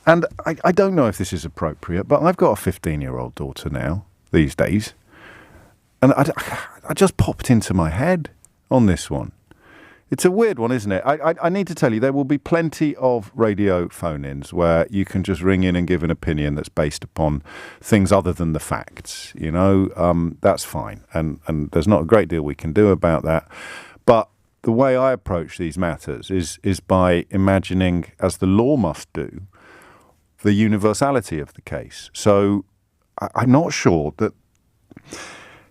And I don't know if this is appropriate, but I've got a 15-year-old daughter now, these days. And I just popped into my head on this one. It's a weird one, isn't it? I need to tell you, there will be plenty of radio phone-ins where you can just ring in and give an opinion that's based upon things other than the facts. You know, that's fine. And there's not a great deal we can do about that. But the way I approach these matters is by imagining, as the law must do, the universality of the case. So I'm not sure that...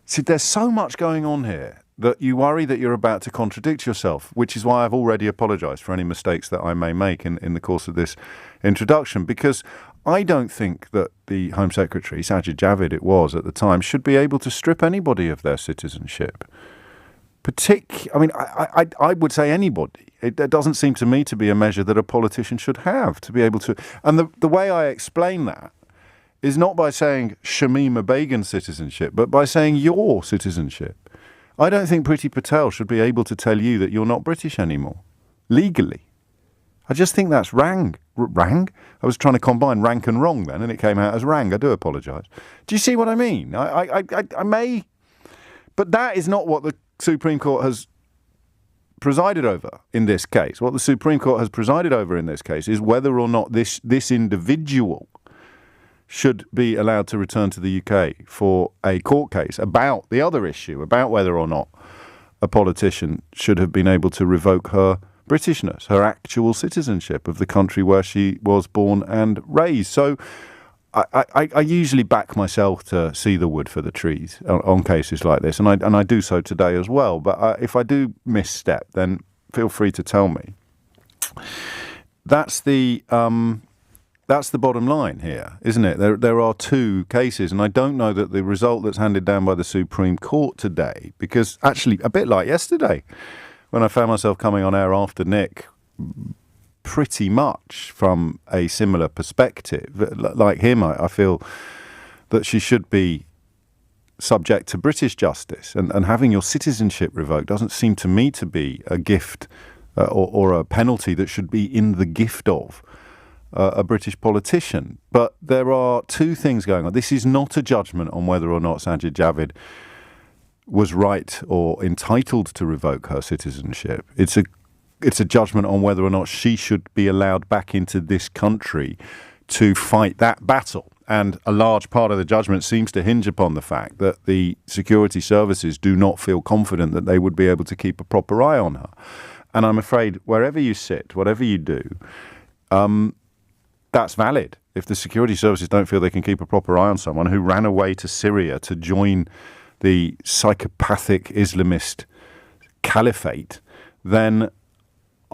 See, there's so much going on here that you worry that you're about to contradict yourself, which is why I've already apologised for any mistakes that I may make in the course of this introduction, because I don't think that the Home Secretary, Sajid Javid it was at the time, should be able to strip anybody of their citizenship. I would say anybody. It doesn't seem to me to be a measure that a politician should have, to be able to... And the way I explain that is not by saying Shamima Begum citizenship, but by saying your citizenship. I don't think Priti Patel should be able to tell you that you're not British anymore, legally. I just think that's rang. I was trying to combine rank and wrong then, and it came out as rang. I do apologise. Do you see what I mean? I may... But that is not what the Supreme Court has presided over in this case. What the Supreme Court has presided over in this case is whether or not this individual should be allowed to return to the UK for a court case about the other issue, about whether or not a politician should have been able to revoke her Britishness, her actual citizenship of the country where she was born and raised. So I usually back myself to see the wood for the trees on cases like this, and I do so today as well. But if I do misstep, then feel free to tell me. That's the bottom line here, isn't it? There are two cases, and I don't know that the result that's handed down by the Supreme Court today, because actually a bit like yesterday, when I found myself coming on air after Nick, pretty much from a similar perspective. Like him, I feel that she should be subject to British justice, and having your citizenship revoked doesn't seem to me to be a gift or a penalty that should be in the gift of a British politician. But there are two things going on. This is not a judgment on whether or not Sajid Javid was right or entitled to revoke her citizenship. It's a judgment on whether or not she should be allowed back into this country to fight that battle. And a large part of the judgment seems to hinge upon the fact that the security services do not feel confident that they would be able to keep a proper eye on her. And I'm afraid wherever you sit, whatever you do, that's valid. If the security services don't feel they can keep a proper eye on someone who ran away to Syria to join the psychopathic Islamist caliphate, then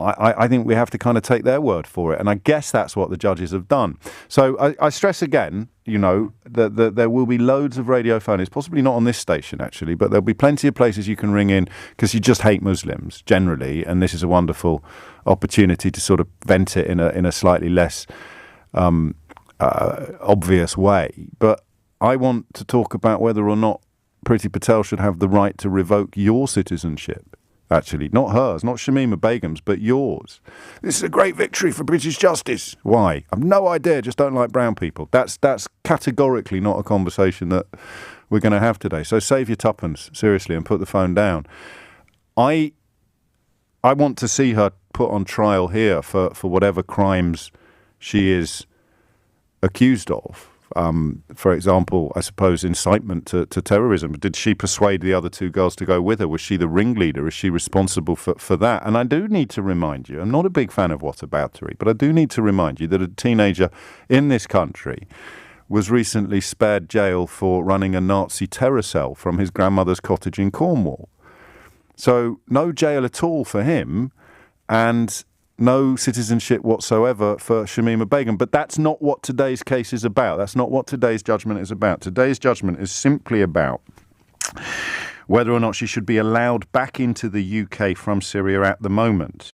I think we have to kind of take their word for it. And I guess that's what the judges have done. So I stress again, you know, that there will be loads of radio phone-ins, possibly not on this station actually, but there'll be plenty of places you can ring in because you just hate Muslims generally. And this is a wonderful opportunity to sort of vent it in a slightly less obvious way. But I want to talk about whether or not Priti Patel should have the right to revoke your citizenship. Actually, not hers, not Shamima Begum's, but yours. This is a great victory for British justice. Why? I've no idea, just don't like brown people. That's categorically not a conversation that we're going to have today. So save your tuppence, seriously, and put the phone down. I want to see her put on trial here for whatever crimes she is accused of. For example, I suppose incitement to terrorism. Did she persuade the other two girls to go with her? Was she the ringleader? Is she responsible for that? And I do need to remind you, I'm not a big fan of whataboutery, but I do need to remind you that a teenager in this country was recently spared jail for running a Nazi terror cell from his grandmother's cottage in Cornwall. So no jail at all for him, and no citizenship whatsoever for Shamima Begum. But that's not what today's case is about. That's not what today's judgment is about. Today's judgment is simply about whether or not she should be allowed back into the UK from Syria at the moment.